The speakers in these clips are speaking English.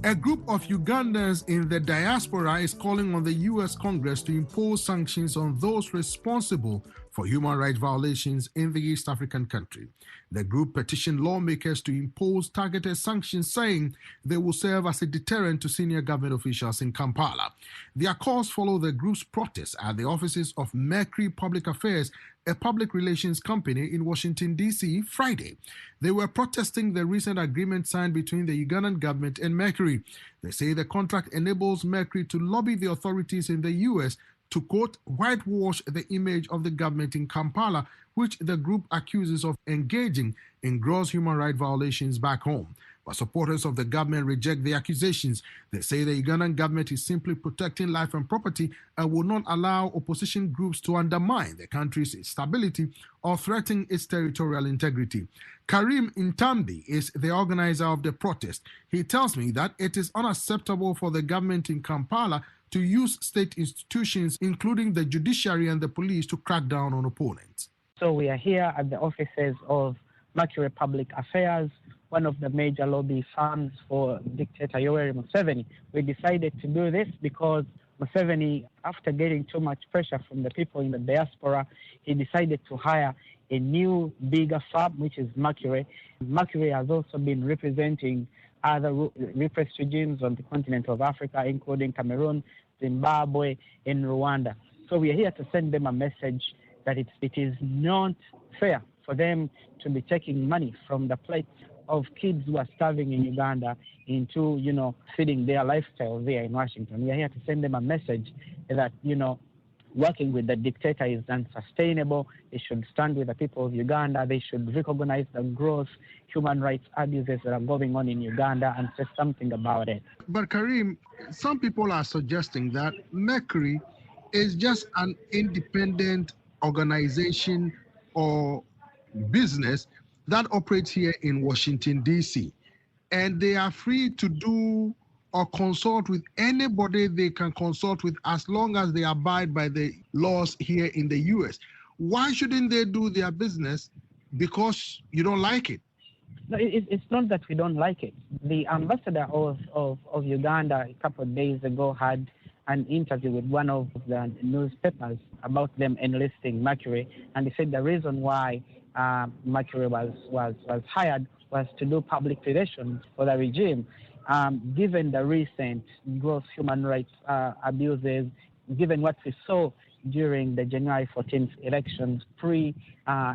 A group of Ugandans in the diaspora is calling on the U.S. Congress to impose sanctions on those responsible for human rights violations in the East African country. The group petitioned lawmakers to impose targeted sanctions, saying they will serve as a deterrent to senior government officials in Kampala. Their calls follow the group's protests at the offices of Mercury Public Affairs, a public relations company in Washington, D.C., Friday. They were protesting the recent agreement signed between the Ugandan government and Mercury. They say the contract enables Mercury to lobby the authorities in the U.S. to, quote, whitewash the image of the government in Kampala, which the group accuses of engaging in gross human rights violations back home. But supporters of the government reject the accusations. They say the Ugandan government is simply protecting life and property and will not allow opposition groups to undermine the country's stability or threaten its territorial integrity. Kharim Ntambi is the organizer of the protest. He tells me that it is unacceptable for the government in Kampala to use state institutions, including the judiciary and the police, to crack down on opponents. So we are here at the offices of Mercury Public Affairs, one of the major lobby firms for dictator Yoweri Museveni. We decided to do this because Museveni, after getting too much pressure from the people in the diaspora, he decided to hire a new, bigger firm, which is Mercury. Mercury has also been representing other repressed regimes on the continent of Africa, including Cameroon, Zimbabwe, and Rwanda. So we are here to send them a message that it is not fair for them to be taking money from the plates of kids who are starving in Uganda into, feeding their lifestyle there in Washington. We are here to send them a message that, working with the dictator is unsustainable. They should stand with the people of Uganda. They should recognize the gross human rights abuses that are going on in Uganda and say something about it. But Kharim, some people are suggesting that Mercury is just an independent organization or business that operates here in Washington, D.C. And they are free to do or consult with anybody they can consult with as long as they abide by the laws here in the U.S. Why shouldn't they do their business because you don't like it? No, it's not that we don't like it. The ambassador of Uganda a couple of days ago had an interview with one of the newspapers about them enlisting Mercury, and he said the reason why Mercury was hired was to do public relations for the regime. Given the recent gross human rights abuses, given what we saw during the January 14th elections, pre,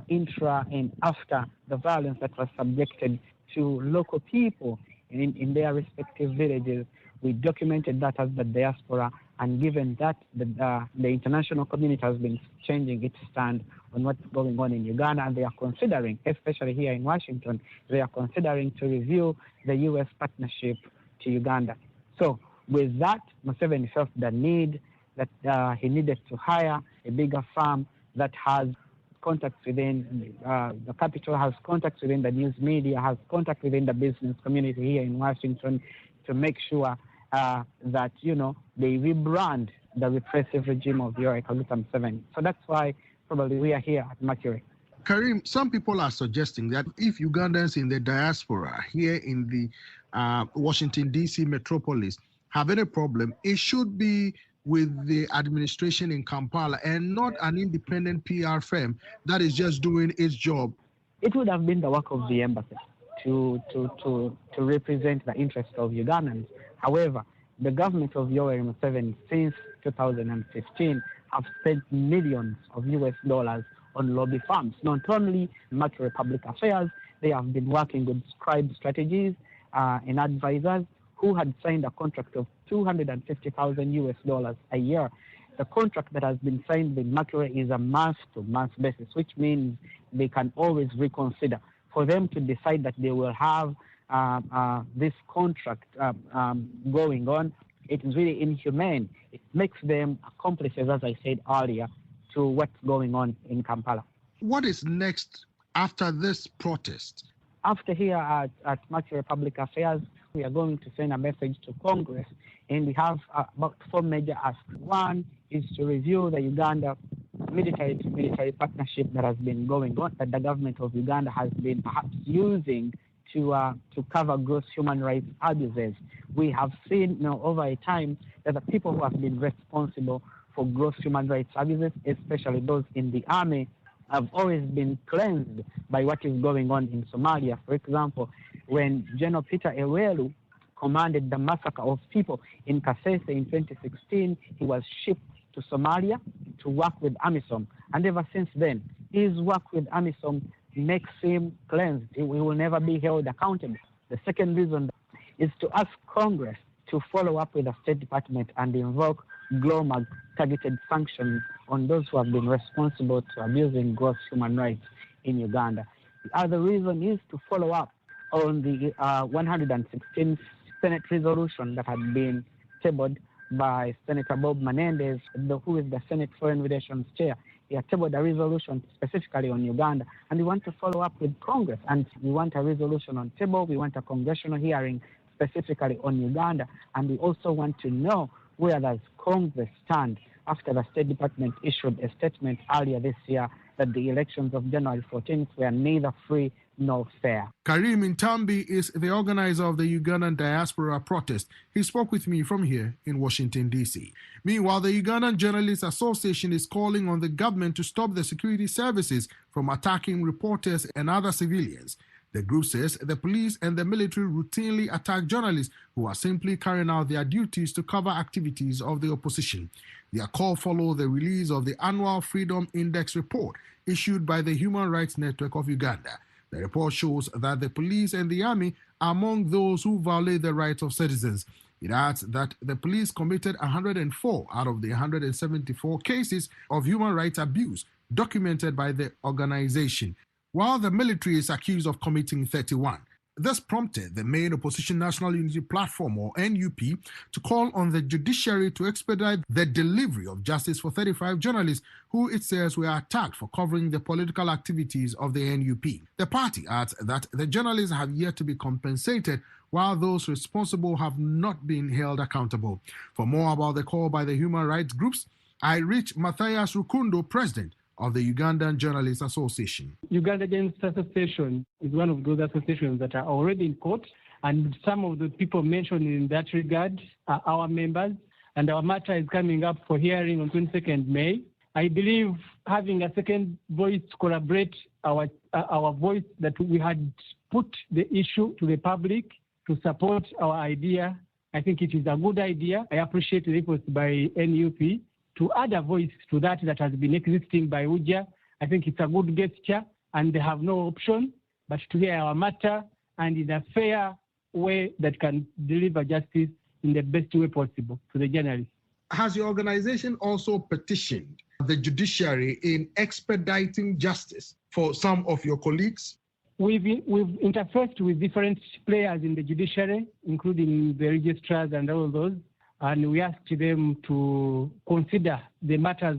intra, and after the violence that was subjected to local people in their respective villages, we documented that as the diaspora, and given that the international community has been changing its stand on what's going on in Uganda, and they are considering, especially here in Washington, they are considering to review the U.S. partnership to Uganda. So with that, Museveni felt the need that he needed to hire a bigger firm that has contacts within the capital, has contacts within the news media, has contacts within the business community here in Washington to make sure that, they rebrand the repressive regime of Yoweri Museveni. So that's why probably we are here at Mercury. Kharim, some people are suggesting that if Ugandans in the diaspora here in the Washington, D.C. metropolis have any problem, it should be with the administration in Kampala and not an independent PR firm that is just doing its job. It would have been the work of the embassy to represent the interests of Ugandans. However, the government of Yoweri Museveni since 2015 have spent millions of US dollars on lobby firms. Not only Mercury Public Affairs, they have been working with Scribe Strategies and advisors who had signed a contract of $250,000 US dollars a year. The contract that has been signed with Mercury is a month-to-month basis, which means they can always reconsider. For them to decide that they will have this contract going on, it is really inhumane. It makes them accomplices, as I said earlier, to what's going on in Kampala. What is next after this protest? After here at Mercury Public Affairs, we are going to send a message to Congress, and we have about 4 major asks. One is to review the Uganda military partnership that has been going on, that the government of Uganda has been perhaps using to cover gross human rights abuses. we have seen over a time that the people who have been responsible for gross human rights abuses, especially those in the army, have always been cleansed by what is going on in Somalia. For example, when General Peter Ewelu commanded the massacre of people in Kasese in 2016, he was shipped to Somalia to work with AMISOM. And ever since then, his work with AMISOM makes him cleansed. He will never be held accountable. The second reason is to ask Congress to follow up with the State Department and invoke global targeted sanctions on those who have been responsible to abusing gross human rights in Uganda. The other reason is to follow up on the 116th Senate resolution that had been tabled by Senator Bob Menendez, who is the Senate Foreign Relations Chair. He had tabled a resolution specifically on Uganda, and we want to follow up with Congress, and we want a resolution on table. We want a congressional hearing specifically on Uganda, and we also want to know where does Congress stand after the State Department issued a statement earlier this year that the elections of January 14th were neither free nor fair. Kharim Ntambi is the organizer of the Ugandan diaspora protest. He spoke with me from here in Washington, D.C. Meanwhile, the Ugandan Journalists Association is calling on the government to stop the security services from attacking reporters and other civilians. The group says the police and the military routinely attack journalists who are simply carrying out their duties to cover activities of the opposition. Their call followed the release of the annual Freedom Index report issued by the Human Rights Network of Uganda. The report shows that the police and the army are among those who violate the rights of citizens. It adds that the police committed 104 out of the 174 cases of human rights abuse documented by the organization, while the military is accused of committing 31. This prompted the main opposition National Unity Platform, or NUP, to call on the judiciary to expedite the delivery of justice for 35 journalists who it says were attacked for covering the political activities of the NUP. The party adds that the journalists have yet to be compensated, while those responsible have not been held accountable. For more about the call by the human rights groups, I reached Matthias Rukundo, president of the Ugandan Journalists Association. Uganda Journalists Association is one of those associations that are already in court, and some of the people mentioned in that regard are our members, and our matter is coming up for hearing on 22nd May. I believe having a second voice to corroborate our voice that we had put the issue to the public to support our idea, I think it is a good idea. I appreciate the efforts by NUP to add a voice to that has been existing by UJA. I think it's a good gesture, and they have no option but to hear our matter and in a fair way that can deliver justice in the best way possible to the journalists. Has your organization also petitioned the judiciary in expediting justice for some of your colleagues? We've interfaced with different players in the judiciary, including the registrars and all those, and we asked them to consider the matters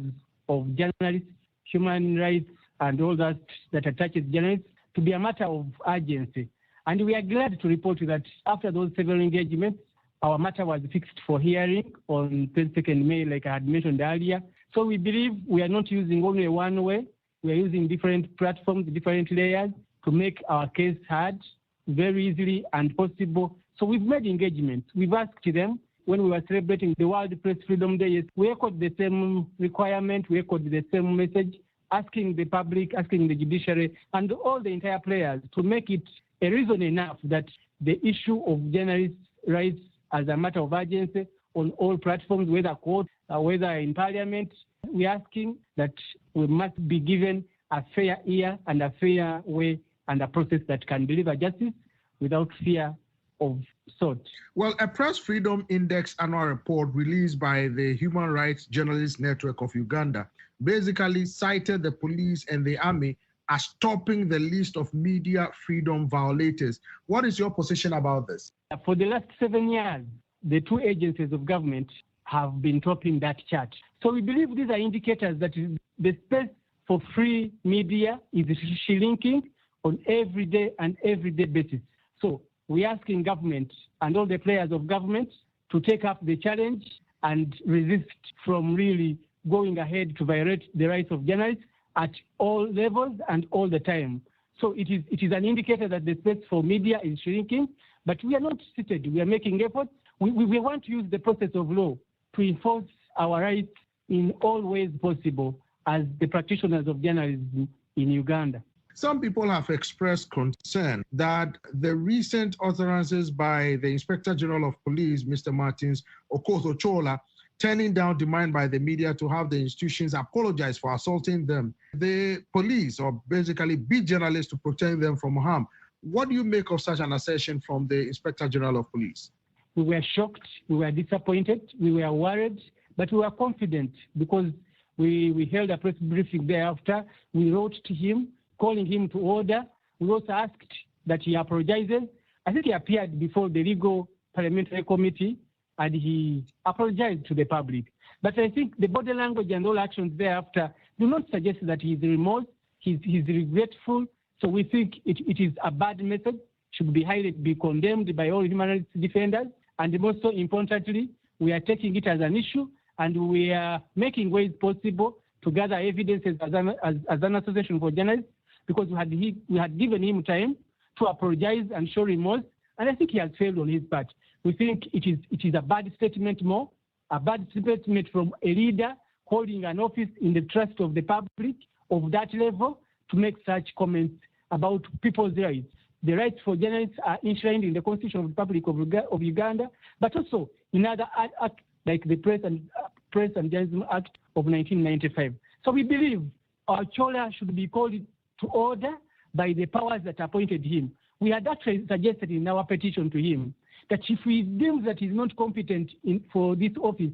of journalists, human rights, and all that attaches journalists to be a matter of urgency. And we are glad to report that after those several engagements, our matter was fixed for hearing on 22nd May, like I had mentioned earlier. So we believe we are not using only one way. We are using different platforms, different layers to make our case heard very easily and possible. So we've made engagements. We've asked them, when we were celebrating the World Press Freedom Day, we echoed the same requirement, we echoed the same message, asking the public, asking the judiciary, and all the entire players to make it a reason enough that the issue of journalists' rights as a matter of urgency on all platforms, whether court, whether in parliament, we're asking that we must be given a fair ear and a fair way and a process that can deliver justice without fear of sort. Well, a Press Freedom Index annual report released by the Human Rights Journalists Network of Uganda basically cited the police and the army as topping the list of media freedom violators. What is your position about this? For the last 7 years, the two agencies of government have been topping that chart. So we believe these are indicators that the space for free media is shrinking on everyday basis. So we're asking government and all the players of government to take up the challenge and resist from really going ahead to violate the rights of journalists at all levels and all the time. So it is an indicator that the space for media is shrinking, but we are not seated. We are making efforts. we want to use the process of law to enforce our rights in all ways possible as the practitioners of journalism in Uganda. Some people have expressed concern that the recent utterances by the Inspector General of Police, Mr. Martins Okoth-Ochola, turning down demand by the media to have the institutions apologize for assaulting them, the police, or basically beat journalists to protect them from harm. What do you make of such an assertion from the Inspector General of Police? We were shocked, we were disappointed, we were worried, but we were confident because we held a press briefing thereafter. We wrote to him, calling him to order. We also asked that he apologizes. I think he appeared before the legal parliamentary committee and he apologized to the public. But I think the body language and all actions thereafter do not suggest that he's remorse, he's regretful. So we think it is a bad method, should be condemned by all human rights defenders. And most importantly, we are taking it as an issue and we are making ways possible to gather evidences as an association for journalists, because we had given him time to apologize and show remorse, and I think he has failed on his part. We think it is a bad statement a bad statement from a leader holding an office in the trust of the public of that level to make such comments about people's rights. The rights for journalists are enshrined in the Constitution of the Republic of Uganda, but also in other acts like the Press and Journalism Act of 1995. So we believe Ochola should be called to order by the powers that appointed him. We had actually suggested in our petition to him that if we deem that he's not competent for this office,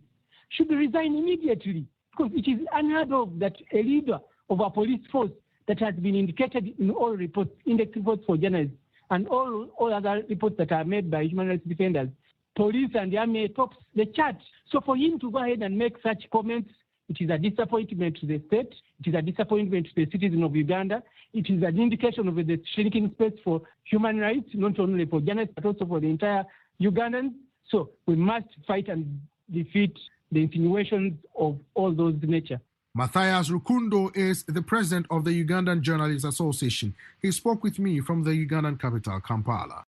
should resign immediately, because it is unheard of that a leader of a police force that has been indicated in all reports, index reports for journalists, and all other reports that are made by human rights defenders, police and the army tops the chart. So for him to go ahead and make such comments, it is a disappointment to the state, it is a disappointment to the citizens of Uganda, it is an indication of the shrinking space for human rights, not only for journalists, but also for the entire Ugandans. So we must fight and defeat the insinuations of all those nature. Matthias Rukundo is the president of the Ugandan Journalists Association. He spoke with me from the Ugandan capital, Kampala.